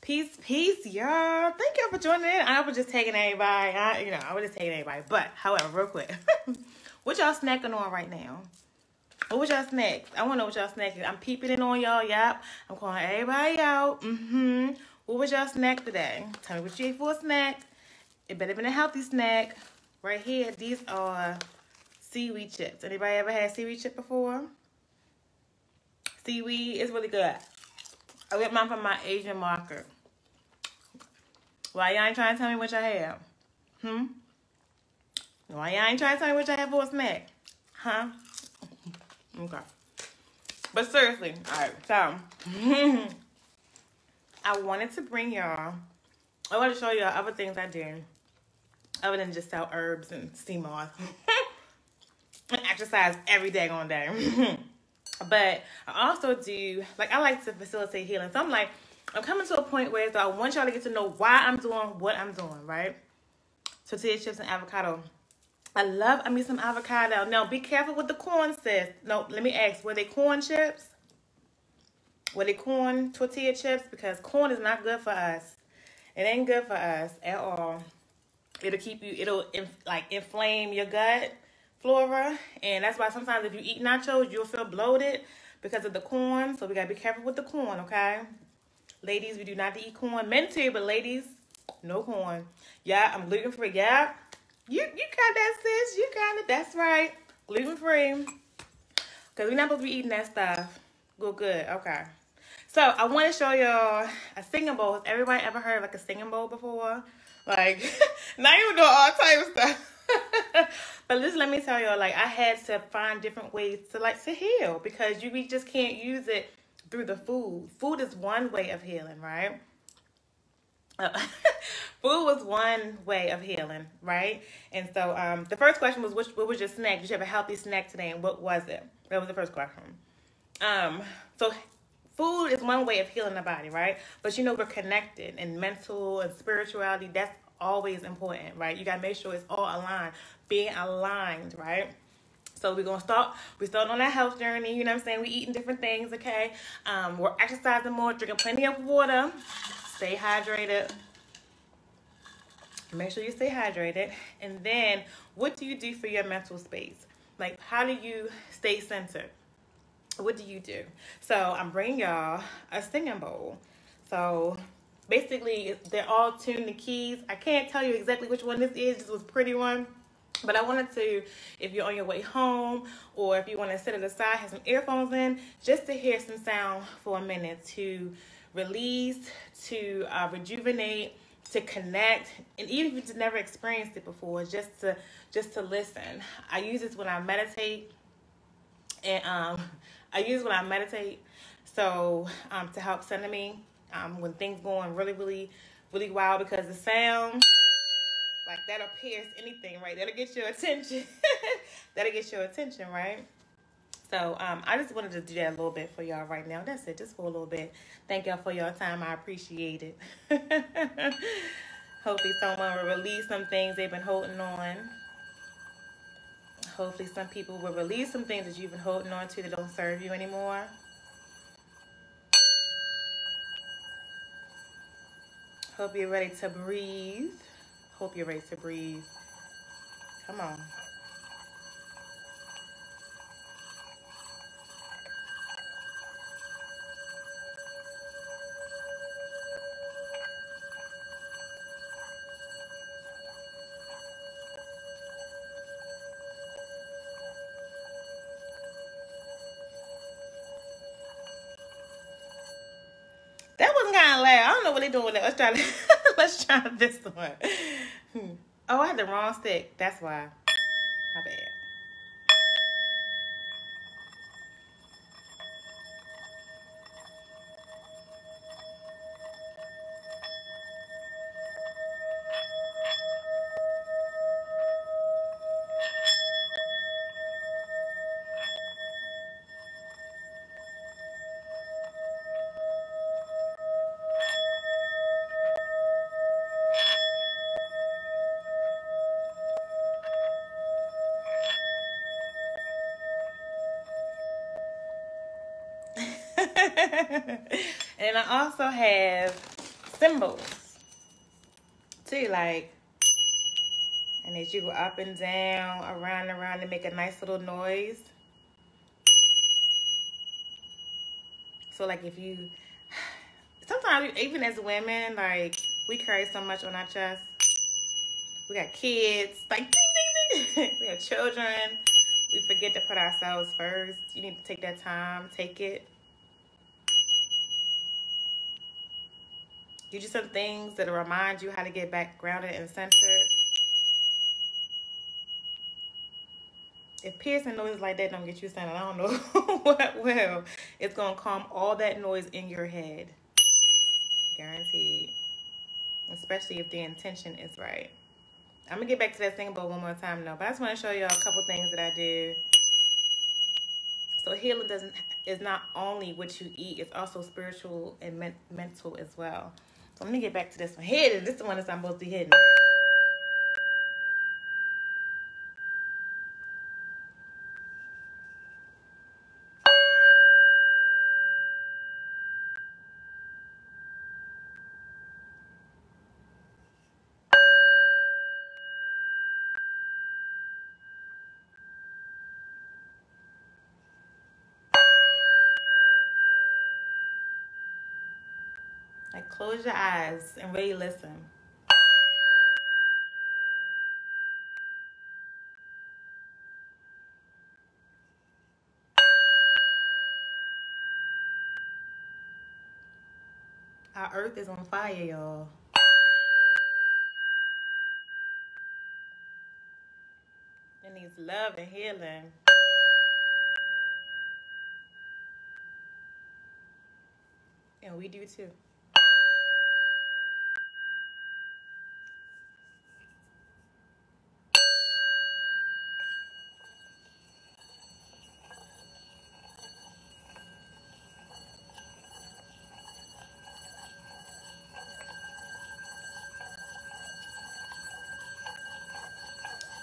Peace, y'all. Thank y'all for joining in. I was just taking everybody. I was just taking everybody. But, however, real quick. What y'all snacking on right now? What was y'all snacks? I want to know what y'all snacking. I'm peeping in on y'all. Yep. I'm calling everybody out. What was y'all snack today? Tell me what you ate for a snack. It better been a healthy snack. Right here, these are seaweed chips. Anybody ever had seaweed chip before? Seaweed is really good. I get mine from my Asian market. Why y'all ain't trying to tell me what y'all have? Why y'all ain't trying to tell me what y'all have for a snack? Huh? Okay. But seriously, alright, so I wanted to bring y'all, I want to show y'all other things I do other than just sell herbs and sea moss and exercise every day on day. But I also do, like, I like to facilitate healing. So I'm coming to a point where I want y'all to get to know why I'm doing what I'm doing, right? Tortilla chips and avocado. I love me some avocado. Now, be careful with the corn, sis. No, let me ask, were they corn chips? Were they corn tortilla chips? Because corn is not good for us. It ain't good for us at all. It'll inflame your gut flora, and that's why sometimes if you eat nachos, you'll feel bloated because of the corn. So we gotta be careful with the corn, okay? Ladies, we do not eat corn. Men too, but ladies, no corn. Yeah, I'm gluten free. Yeah, you got that, sis. You got it. That's right, gluten free. Cause we're not supposed to be eating that stuff. Good. Okay. So I want to show y'all a singing bowl. Has everybody ever heard of like a singing bowl before? Like, not even doing all type of stuff. But let me tell y'all, like, I had to find different ways to heal, because we just can't use it through the food. Food is one way of healing, right? Food was one way of healing, right? And so the first question was, what was your snack? Did you have a healthy snack today, and what was it? That was the first question. So food is one way of healing the body, right? But we're connected, and mental and spirituality, that's always important, right? You gotta make sure it's all aligned, being aligned, right? So we're starting on that health journey, you know what I'm saying? We're eating different things, okay? We're exercising more, drinking plenty of water, stay hydrated. Make sure you stay hydrated. And then, what do you do for your mental space? Like, how do you stay centered? What do you do? So I'm bringing y'all a singing bowl. So basically, they're all tuned to keys. I can't tell you exactly which one this is. This was a pretty one. But I wanted to, if you're on your way home, or if you want to set it aside, have some earphones in, just to hear some sound for a minute, to release, to rejuvenate, to connect, and even if you've never experienced it before, just to listen. I use this when I meditate, and so to help center me when things going really, really, really wild, because the sound, like, that'll pierce anything, right? That'll get your attention. That'll get your attention, right? So I just wanted to do that a little bit for y'all right now. That's it, just for a little bit. Thank y'all for your time. I appreciate it. Hopefully someone will release some things they've been holding on. Hopefully some people will release some things that you've been holding on to that don't serve you anymore. Hope you're ready to breathe. Hope you're ready to breathe. Come on. That wasn't kind of loud. I don't know what they're doing with that. Let's try this one. Oh, I had the wrong stick. That's why. My bad. And I also have cymbals too, like, and as you go up and down, around and around, and make a nice little noise. So like if you, sometimes even as women, like we carry so much on our chest. We got kids, like ding, ding, ding. We have children. We forget to put ourselves first. You need to take that time, take it. Do some things that'll remind you how to get back grounded and centered. If piercing noise like that don't get you centered, I don't know what will. It's going to calm all that noise in your head. Guaranteed. Especially if the intention is right. I'm going to get back to that singing bowl one more time, though. But I just want to show y'all a couple things that I do. So healing is not only what you eat, it's also spiritual and mental as well. So let me get back to this one. Here, this is the one that's I'm supposed to be hitting. Like, close your eyes and really listen. Our earth is on fire, y'all. It needs love and healing. And we do too.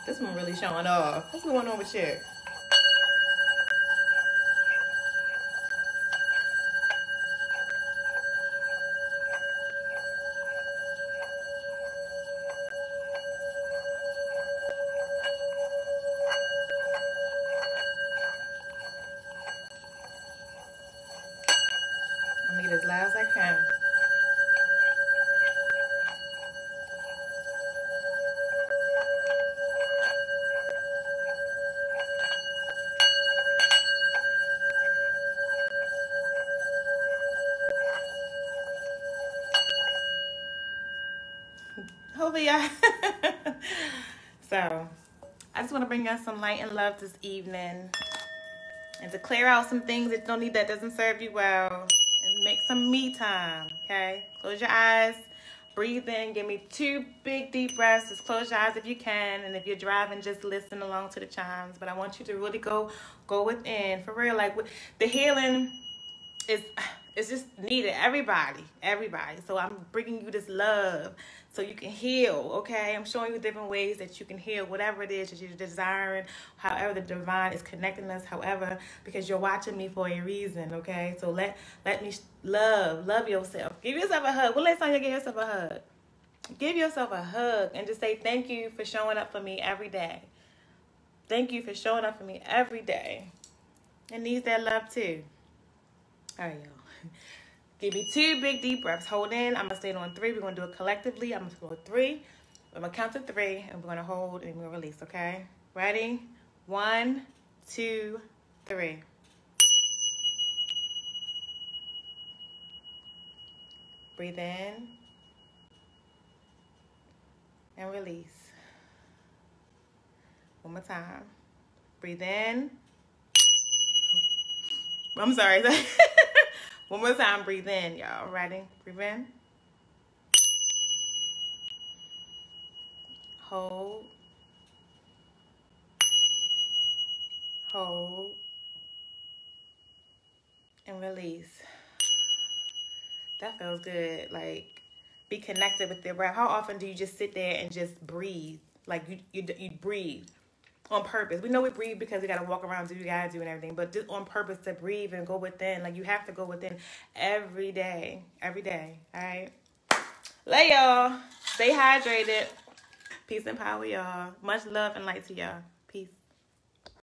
This one really showing off. What's going on with you? I'm gonna get as loud as I can. Hopefully, y'all. So, I just want to bring y'all some light and love this evening, and to clear out some things that don't need, that doesn't serve you well, and make some me time. Okay, close your eyes, breathe in, give me 2 big deep breaths. Just close your eyes if you can, and if you're driving, just listen along to the chimes. But I want you to really go within, for real. Like, the healing it's just needed. Everybody. So I'm bringing you this love so you can heal, okay? I'm showing you different ways that you can heal whatever it is that you're desiring, however the divine is connecting us, however, because you're watching me for a reason, okay? So let me love yourself. Give yourself a hug. When last time you gave yourself a hug? Give yourself a hug and just say thank you for showing up for me every day. Thank you for showing up for me every day. It needs that love too. All right, y'all. Give me 2 big deep breaths. Hold in. I'm going to stay on 3. We're going to do it collectively. I'm going to go 3. I'm going to count to 3, and we're going to hold, and we're going to release, okay? Ready? 1, 2, 3. Breathe in. And release. One more time. Breathe in. I'm sorry. One more time, breathe in, y'all. Ready? Breathe in. Hold. Hold. And release. That feels good. Like, be connected with your breath. How often do you just sit there and just breathe? Like, you breathe on purpose. We know we breathe because we got to walk around, do what you got to do and everything. But just on purpose to breathe and go within. Like, you have to go within every day. Every day. All right? Love y'all. Stay hydrated. Peace and power, y'all. Much love and light to y'all. Peace.